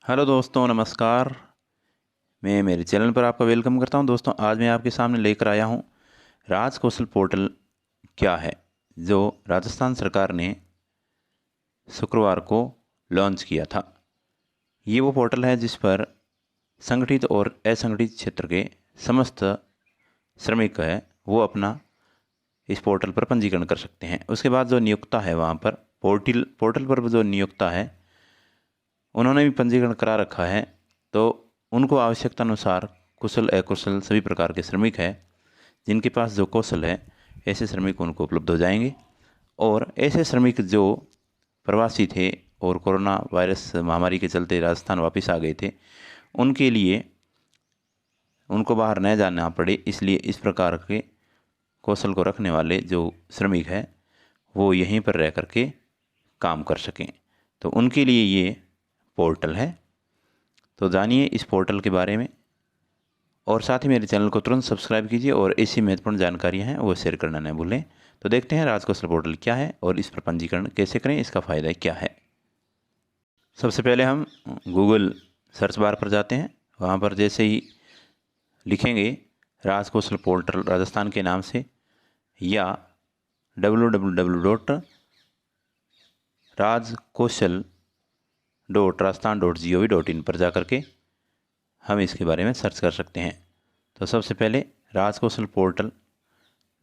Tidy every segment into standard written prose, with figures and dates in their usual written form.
Hello दोस्तों, नमस्कार। मैं मेरे चैनल पर आपका वेलकम करता हूं। दोस्तों, आज मैं आपके सामने लेकर आया हूं राज कौशल पोर्टल क्या है, जो राजस्थान सरकार ने शुक्रवार को लॉन्च किया था। ये वो पोर्टल है जिस पर संगठित और असंगठित क्षेत्र के समस्त श्रमिक है वो अपना इस पोर्टल पर पंजीकरण कर सकते हैं। उसके बाद जो नियोक्ता है वहाँ पर पोर्टल पर जो नियोक्ता है उन्होंने भी पंजीकरण करा रखा है, तो उनको आवश्यकता अनुसार कुशल अकुशल सभी प्रकार के श्रमिक हैं जिनके पास जो कौशल है, ऐसे श्रमिक उनको उपलब्ध हो जाएंगे। और ऐसे श्रमिक जो प्रवासी थे और कोरोना वायरस महामारी के चलते राजस्थान वापस आ गए थे, उनके लिए उनको बाहर न जाना पड़े, इसलिए इस प्रकार के कौशल को रखने वाले जो श्रमिक हैं वो यहीं पर रह कर के काम कर सकें, तो उनके लिए ये पोर्टल है। तो जानिए इस पोर्टल के बारे में, और साथ ही मेरे चैनल को तुरंत सब्सक्राइब कीजिए और ऐसी महत्वपूर्ण जानकारियाँ हैं वो शेयर करना न भूलें। तो देखते हैं राज कौशल पोर्टल क्या है और इस पर पंजीकरण कैसे करें, इसका फ़ायदा क्या है। सबसे पहले हम गूगल सर्च बार पर जाते हैं। वहाँ पर जैसे ही लिखेंगे राज कौशल पोर्टल राजस्थान के नाम से या www.rajkaushal.rajasthan.gov.in पर जा कर के हम इसके बारे में सर्च कर सकते हैं। तो सबसे पहले राज कौशल पोर्टल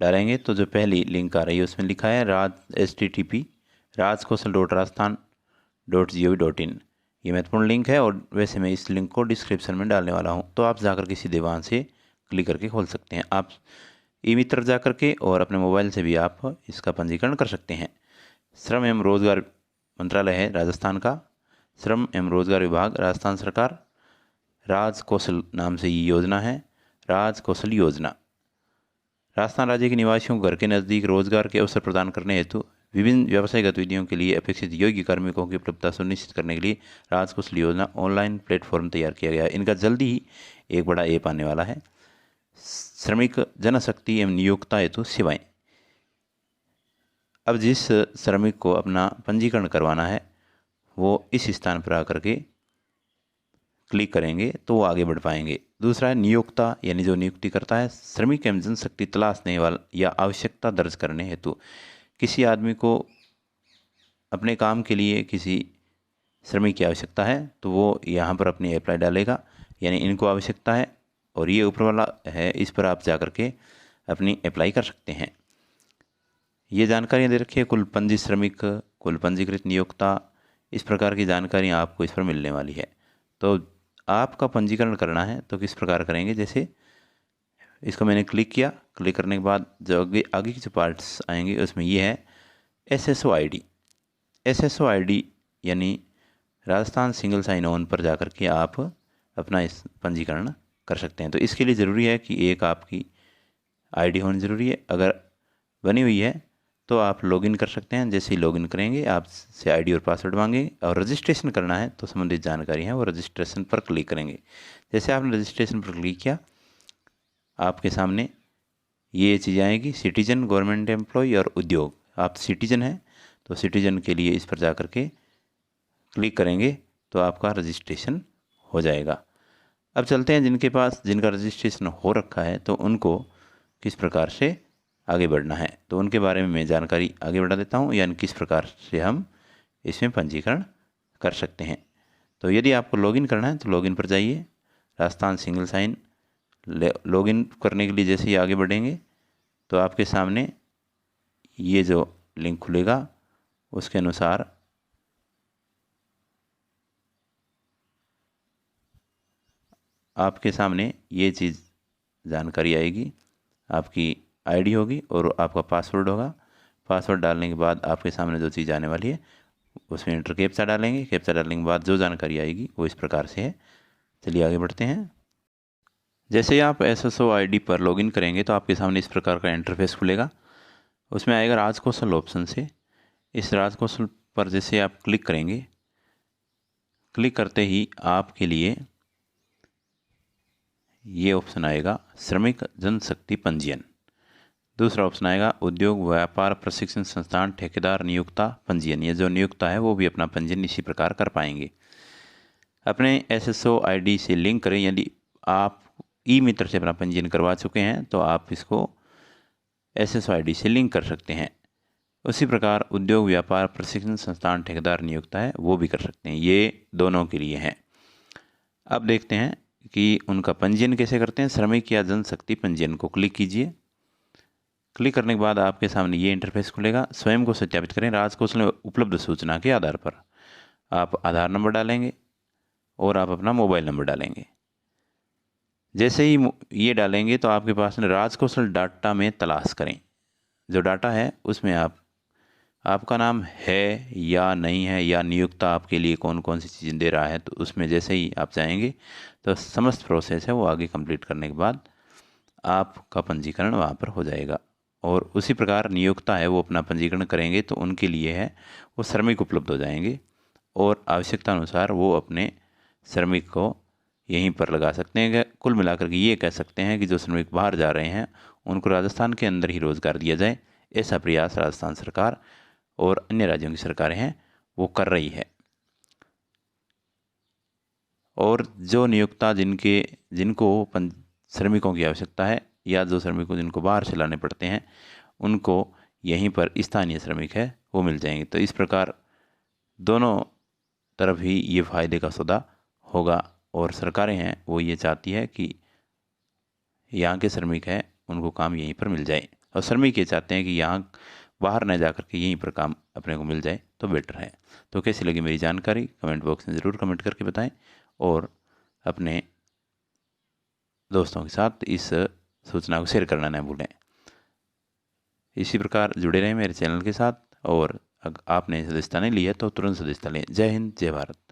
डालेंगे तो जो पहली लिंक आ रही है उसमें लिखा है http://rajkaushal.rajasthan.gov.in। ये महत्वपूर्ण लिंक है और वैसे मैं इस लिंक को डिस्क्रिप्शन में डालने वाला हूँ, तो आप जाकर के सीधे वहाँ से क्लिक करके खोल सकते हैं। आप ई मित्र जा कर के और अपने मोबाइल से भी आप इसका पंजीकरण कर सकते हैं। श्रम एवं रोजगार मंत्रालय है राजस्थान का, श्रम एवं रोजगार विभाग राजस्थान सरकार, राज कौशल नाम से ये योजना है, राज कौशल योजना। राजस्थान राज्य के निवासियों को घर के नज़दीक रोजगार के अवसर प्रदान करने हेतु विभिन्न व्यवसायिक गतिविधियों के लिए अपेक्षित योग्य कार्मिकों की उपलब्धता सुनिश्चित करने के लिए राज कौशल योजना ऑनलाइन प्लेटफॉर्म तैयार किया गया है। इनका जल्दी ही एक बड़ा ऐप आने वाला है, श्रमिक जनशक्ति एवं नियोक्ता हेतु सेवाएं। अब जिस श्रमिक को अपना पंजीकरण करवाना है वो इस स्थान पर आकर के क्लिक करेंगे तो वो आगे बढ़ पाएंगे। दूसरा है नियोक्ता, यानी जो नियुक्ति करता है, श्रमिक एवं जनशक्ति तलाशने वाला या आवश्यकता दर्ज करने हेतु किसी आदमी को अपने काम के लिए किसी श्रमिक की आवश्यकता है तो वो यहाँ पर अपनी अप्लाई डालेगा, यानी इनको आवश्यकता है और ये ऊपर वाला है, इस पर आप जा कर के अपनी अप्लाई कर सकते हैं। ये जानकारियाँ दे रखी है, कुल पंजीकृत श्रमिक, कुल पंजीकृत नियोक्ता, इस प्रकार की जानकारियाँ आपको इस पर मिलने वाली है। तो आपका पंजीकरण करना है तो किस प्रकार करेंगे, जैसे इसको मैंने क्लिक किया, क्लिक करने के बाद जो आगे की जो पार्ट्स आएंगे उसमें ये है SSO ID। SSO ID यानी राजस्थान सिंगल साइन ऑन पर जाकर के आप अपना इस पंजीकरण कर सकते हैं। तो इसके लिए ज़रूरी है कि एक आपकी ID होनी ज़रूरी है। अगर बनी हुई है तो आप लॉगिन कर सकते हैं। जैसे ही लॉगिन करेंगे आपसे ID और पासवर्ड मांगेंगे और रजिस्ट्रेशन करना है तो संबंधित जानकारी है वो रजिस्ट्रेशन पर क्लिक करेंगे। जैसे आपने रजिस्ट्रेशन पर क्लिक किया, आपके सामने ये चीज़ आएगी, सिटीजन, गवर्नमेंट एम्प्लॉय और उद्योग। आप सिटीजन हैं तो सिटीजन के लिए इस पर जा कर के क्लिक करेंगे तो आपका रजिस्ट्रेशन हो जाएगा। अब चलते हैं जिनका रजिस्ट्रेशन हो रखा है तो उनको किस प्रकार से आगे बढ़ना है, तो उनके बारे में मैं जानकारी आगे बढ़ा देता हूँ, यानी किस प्रकार से हम इसमें पंजीकरण कर सकते हैं। तो यदि आपको लॉगिन करना है तो लॉगिन पर जाइए, राजस्थान सिंगल साइन। लॉगिन करने के लिए जैसे ही आगे बढ़ेंगे तो आपके सामने ये जो लिंक खुलेगा उसके अनुसार आपके सामने ये चीज़ जानकारी आएगी, आपकी ID होगी और आपका पासवर्ड होगा। पासवर्ड डालने के बाद आपके सामने जो चीज़ आने वाली है उसमें इंटर कैप्चा डालेंगे। कैप्चा डालने के बाद जो जानकारी आएगी वो इस प्रकार से है। चलिए आगे बढ़ते हैं। जैसे ही आप SSO ID पर लॉगिन करेंगे तो आपके सामने इस प्रकार का इंटरफेस खुलेगा। उसमें आएगा राज कौशल ऑप्शन से। इस राज कौशल पर जैसे आप क्लिक करेंगे, क्लिक करते ही आपके लिए ये ऑप्शन आएगा श्रमिक जनशक्ति पंजीयन। दूसरा ऑप्शन आएगा उद्योग व्यापार प्रशिक्षण संस्थान ठेकेदार नियोक्ता पंजीयन। ये जो नियोक्ता है वो भी अपना पंजीयन इसी प्रकार कर पाएंगे। अपने SSO ID से लिंक करें। यदि आप ई मित्र से अपना पंजीयन करवा चुके हैं तो आप इसको SSO ID से लिंक कर सकते हैं। उसी प्रकार उद्योग व्यापार प्रशिक्षण संस्थान ठेकेदार नियोक्ता है वो भी कर सकते हैं, ये दोनों के लिए हैं। अब देखते हैं कि उनका पंजीयन कैसे करते हैं। श्रमिक या जनशक्ति पंजीयन को क्लिक कीजिए। क्लिक करने के बाद आपके सामने ये इंटरफेस खुलेगा। स्वयं को सत्यापित करें। राजकोष में उपलब्ध सूचना के आधार पर आप आधार नंबर डालेंगे और आप अपना मोबाइल नंबर डालेंगे। जैसे ही ये डालेंगे तो आपके पास में राजकोषल डाटा में तलाश करें। जो डाटा है उसमें आपका नाम है या नहीं है, या नियोक्ता आपके लिए कौन कौन सी चीज़ें दे रहा है, तो उसमें जैसे ही आप जाएंगे तो समस्त प्रोसेस है वो आगे कंप्लीट करने के बाद आपका पंजीकरण वहाँ पर हो जाएगा। और उसी प्रकार नियोक्ता है वो अपना पंजीकरण करेंगे तो उनके लिए है वो श्रमिक उपलब्ध हो जाएंगे और आवश्यकता अनुसार वो अपने श्रमिक को यहीं पर लगा सकते हैं। कुल मिलाकर के ये कह सकते हैं कि जो श्रमिक बाहर जा रहे हैं उनको राजस्थान के अंदर ही रोज़गार दिया जाए, ऐसा प्रयास राजस्थान सरकार और अन्य राज्यों की सरकारें हैं वो कर रही है। और जो नियोक्ता जिनको श्रमिकों की आवश्यकता है या जो श्रमिकों जिनको बाहर से लाने पड़ते हैं उनको यहीं पर स्थानीय श्रमिक है वो मिल जाएंगे। तो इस प्रकार दोनों तरफ ही ये फ़ायदे का सौदा होगा और सरकारें हैं वो ये चाहती है कि यहाँ के श्रमिक हैं उनको काम यहीं पर मिल जाए और श्रमिक ये चाहते हैं कि यहाँ बाहर न जा कर के यहीं पर काम अपने को मिल जाए तो बेटर है। तो कैसी लगी मेरी जानकारी कमेंट बॉक्स में ज़रूर कमेंट करके बताएं और अपने दोस्तों के साथ इस सूचना को शेयर करना न भूलें। इसी प्रकार जुड़े रहें मेरे चैनल के साथ और अगर आपने सदस्यता नहीं ली है तो तुरंत सदस्यता लें। जय हिंद, जय भारत।